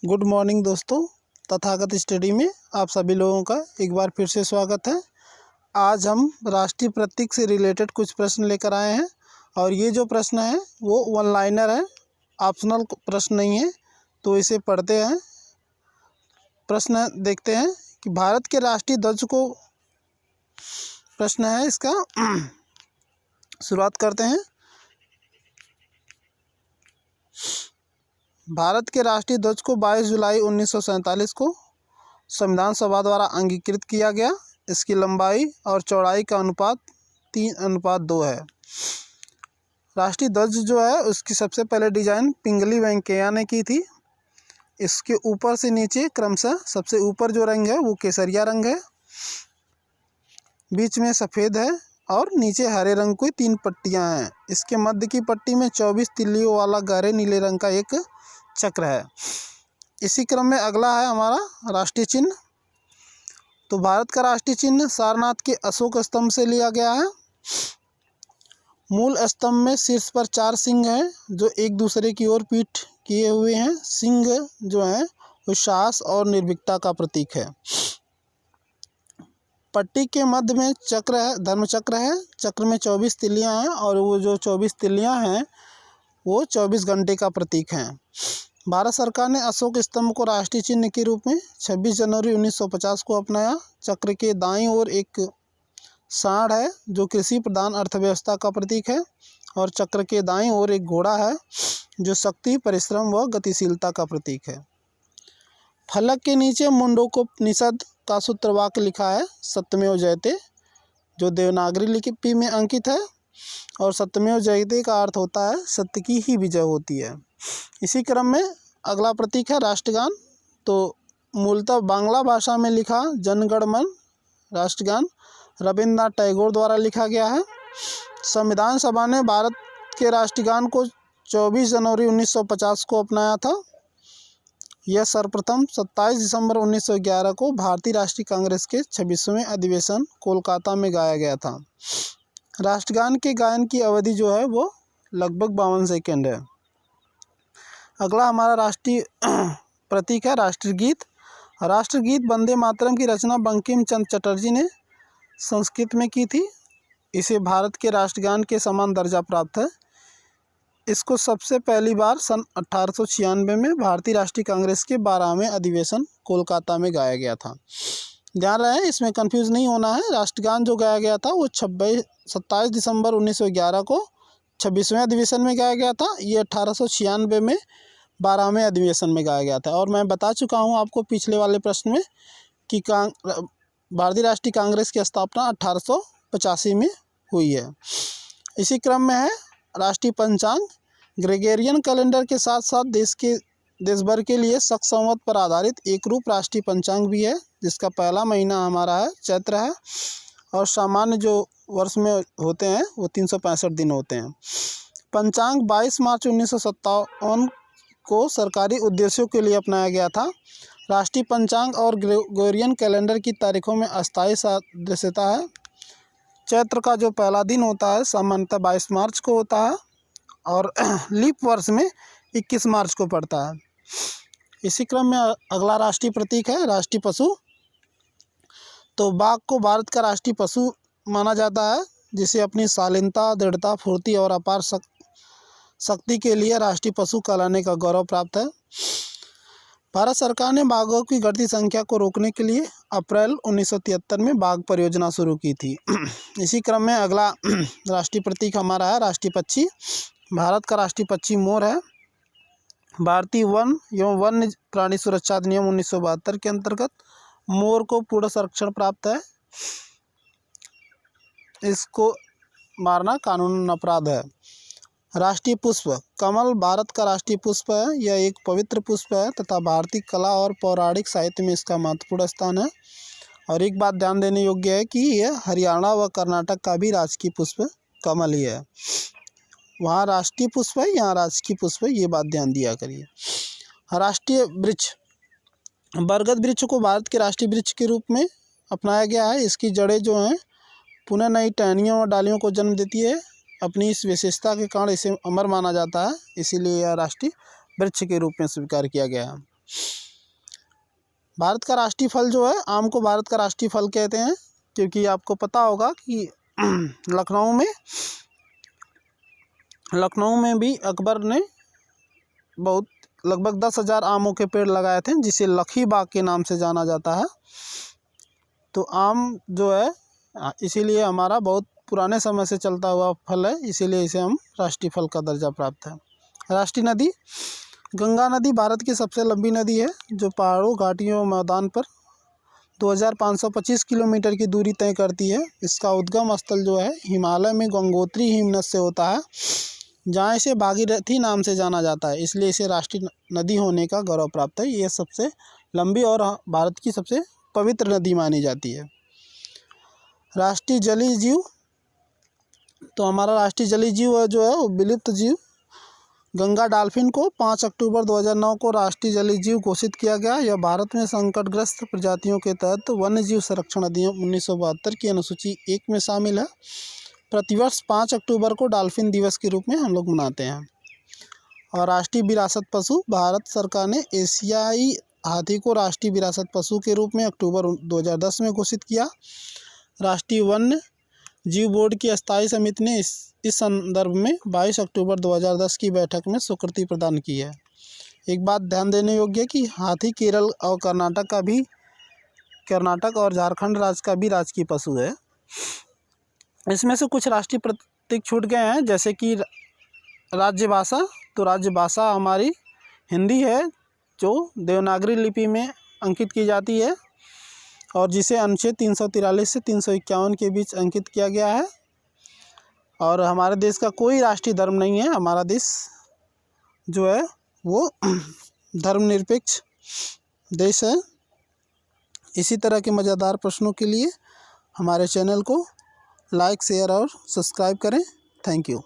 Good morning दोस्तों, Tathagata study में आप सभी लोगों का एक बार फिर से स्वागत है। आज हम राष्ट्रीय प्रतीक से रिलेटेड कुछ प्रश्न लेकर आए हैं और ये जो प्रश्न है वो वन लाइनर है, ऑप्शनल प्रश्न नहीं है। तो इसे पढ़ते हैं। प्रश्न देखते हैं कि भारत के राष्ट्रीय ध्वज को, प्रश्न है इसका शुरुआत करते हैं। भारत के राष्ट्रीय ध्वज को 22 जुलाई 1947 को संविधान सभा द्वारा अंगीकृत किया गया। इसकी लंबाई और चौड़ाई का अनुपात 3:2 है। राष्ट्रीय ध्वज जो है उसकी सबसे पहले डिजाइन पिंगली वेंकैया ने की थी। इसके ऊपर से नीचे क्रमशः सबसे ऊपर जो रंग है वो केसरिया रंग है, बीच में सफ़ेद है और नीचे हरे रंग की 3 पट्टियां हैं। इसके मध्य की पट्टी में 24 तिल्लियों वाला गहरे नीले रंग का एक चक्र है। इसी क्रम में अगला है हमारा राष्ट्रीय चिन्ह। तो भारत का राष्ट्रीय चिन्ह सारनाथ के अशोक स्तंभ से लिया गया है। मूल स्तंभ में शीर्ष पर 4 सिंह हैं जो एक दूसरे की ओर पीठ किए हुए हैं। सिंह जो हैं वो साहस और निर्भीकता का प्रतीक है। पट्टी के मध्य में चक्र है, धर्म चक्र है। चक्र में 24 तिल्लियां हैं और वो जो 24 तिल्लियां हैं वो 24 घंटे का प्रतीक हैं। भारत सरकार ने अशोक स्तंभ को राष्ट्रीय चिन्ह के रूप में 26 जनवरी 1950 को अपनाया। चक्र के दाईं ओर एक सांड है जो कृषि प्रधान अर्थव्यवस्था का प्रतीक है और चक्र के दाईं ओर एक घोड़ा है जो शक्ति, परिश्रम व गतिशीलता का प्रतीक है। फलक के नीचे मुंडकोपनिषद का सूत्र वाक्य लिखा है, सत्यमेव जयते, जो देवनागरी लिपि में अंकित है और सत्यमेव जयते का अर्थ होता है सत्य की ही विजय होती है। इसी क्रम में अगला प्रतीक है राष्ट्रगान। तो मूलतः बांग्ला भाषा में लिखा जन गण मन राष्ट्रगान रविन्द्रनाथ टैगोर द्वारा लिखा गया है। संविधान सभा ने भारत के राष्ट्रगान को 24 जनवरी 1950 को अपनाया था। यह सर्वप्रथम 27 दिसंबर 1911 को भारतीय राष्ट्रीय कांग्रेस के 26वें अधिवेशन कोलकाता में गाया गया था। राष्ट्रगान के गायन की अवधि जो है वो लगभग 52 सेकंड है। अगला हमारा राष्ट्रीय प्रतीक है राष्ट्रगीत। राष्ट्रगीत वंदे मातरम की रचना बंकिम चंद्र चटर्जी ने संस्कृत में की थी। इसे भारत के राष्ट्रगान के समान दर्जा प्राप्त है। इसको सबसे पहली बार सन 1896 में भारतीय राष्ट्रीय कांग्रेस के 12वें अधिवेशन कोलकाता में गाया गया था। ध्यान रहे, इसमें कंफ्यूज नहीं होना है। राष्ट्रगान जो गाया गया था वो 27 दिसंबर 1911 को 26वें अधिवेशन में गाया गया था। ये 1896 में 12वें अधिवेशन में गाया गया था। और मैं बता चुका हूँ आपको पिछले वाले प्रश्न में कि भारतीय राष्ट्रीय कांग्रेस की स्थापना 1885 में हुई है। इसी क्रम में है राष्ट्रीय पंचांग। ग्रेगोरियन कैलेंडर के साथ साथ देश भर के लिए शक संवत पर आधारित एक रूप राष्ट्रीय पंचांग भी है, जिसका पहला महीना हमारा है चैत्र है और सामान्य जो वर्ष में होते हैं वो 365 दिन होते हैं। पंचांग 22 मार्च 1957 को सरकारी उद्देश्यों के लिए अपनाया गया था। राष्ट्रीय पंचांग और ग्रेगोरियन कैलेंडर की तारीखों में अस्थायी सादृश्यता है। चैत्र का जो पहला दिन होता है सामान्यतः 22 मार्च को होता है और लीप वर्ष में 21 मार्च को पड़ता है। इसी क्रम में अगला राष्ट्रीय प्रतीक है राष्ट्रीय पशु। तो बाघ को भारत का राष्ट्रीय पशु माना जाता है, जिसे अपनी शालीनता, दृढ़ता, फुर्ती और अपार शक्ति के लिए राष्ट्रीय पशु कहलाने का गौरव प्राप्त है। भारत सरकार ने बाघों की घटती संख्या को रोकने के लिए अप्रैल 1973 में बाघ परियोजना शुरू की थी। इसी क्रम में अगला राष्ट्रीय प्रतीक हमारा है राष्ट्रीय पक्षी। भारत का राष्ट्रीय पक्षी मोर है। भारतीय वन एवं वन्य प्राणी सुरक्षा अधिनियम 1972 के अंतर्गत मोर को पूर्ण संरक्षण प्राप्त है। इसको मारना कानूनन अपराध है। राष्ट्रीय पुष्प कमल भारत का राष्ट्रीय पुष्प है। यह एक पवित्र पुष्प है तथा भारतीय कला और पौराणिक साहित्य में इसका महत्वपूर्ण स्थान है। और एक बात ध्यान देने योग्य है कि यह हरियाणा व कर्नाटक का भी राजकीय पुष्प कमल ही है। वहाँ राष्ट्रीय पुष्प है, यहाँ राजकीय पुष्प है, ये बात ध्यान दिया करिए। राष्ट्रीय वृक्ष बरगद वृक्ष को भारत के राष्ट्रीय वृक्ष के रूप में अपनाया गया है। इसकी जड़ें जो हैं पुनः नई टहनियों और डालियों को जन्म देती है। अपनी इस विशेषता के कारण इसे अमर माना जाता है, इसीलिए यह राष्ट्रीय वृक्ष के रूप में स्वीकार किया गया है। भारत का राष्ट्रीय फल जो है, आम को भारत का राष्ट्रीय फल कहते हैं, क्योंकि आपको पता होगा कि लखनऊ में भी अकबर ने बहुत लगभग 10,000 आमों के पेड़ लगाए थे, जिसे लखी बाग के नाम से जाना जाता है। तो आम जो है इसीलिए हमारा बहुत पुराने समय से चलता हुआ फल है, इसीलिए इसे हम राष्ट्रीय फल का दर्जा प्राप्त है। राष्ट्रीय नदी, गंगा नदी भारत की सबसे लंबी नदी है, जो पहाड़ों, घाटियों और मैदान पर 2525 किलोमीटर की दूरी तय करती है। इसका उद्गम स्थल जो है हिमालय में गंगोत्री हिमनद से होता है, जहाँ इसे भागीरथी नाम से जाना जाता है, इसलिए इसे राष्ट्रीय नदी होने का गौरव प्राप्त है। ये सबसे लंबी और भारत की सबसे पवित्र नदी मानी जाती है। राष्ट्रीय जलीय जीव, तो हमारा राष्ट्रीय जलीय जीव जो है वो विलुप्त जीव गंगा डॉल्फिन को 5 अक्टूबर 2009 को राष्ट्रीय जलीय जीव घोषित किया गया। यह भारत में संकटग्रस्त प्रजातियों के तहत वन्य जीव संरक्षण अधिनियम 1972 की अनुसूची 1 में शामिल है। प्रतिवर्ष 5 अक्टूबर को डॉल्फिन दिवस के रूप में हम लोग मनाते हैं। और राष्ट्रीय विरासत पशु, भारत सरकार ने एशियाई हाथी को राष्ट्रीय विरासत पशु के रूप में अक्टूबर 2010 में घोषित किया। राष्ट्रीय वन्य जीव बोर्ड की अस्थायी समिति ने इस संदर्भ में 22 अक्टूबर 2010 की बैठक में स्वीकृति प्रदान की है। एक बात ध्यान देने योग्य है कि हाथी केरल और कर्नाटक और झारखंड राज्य का भी राजकीय पशु है। इसमें से कुछ राष्ट्रीय प्रतीक छूट गए हैं, जैसे कि राज्य भाषा, तो राज्य भाषा हमारी हिंदी है, जो देवनागरी लिपि में अंकित की जाती है और जिसे अनुच्छेद 343 से 351 के बीच अंकित किया गया है। और हमारे देश का कोई राष्ट्रीय धर्म नहीं है, हमारा देश जो है वो धर्मनिरपेक्ष देश है। इसी तरह के मज़ेदार प्रश्नों के लिए हमारे चैनल को लाइक, शेयर और सब्सक्राइब करें। Thank you.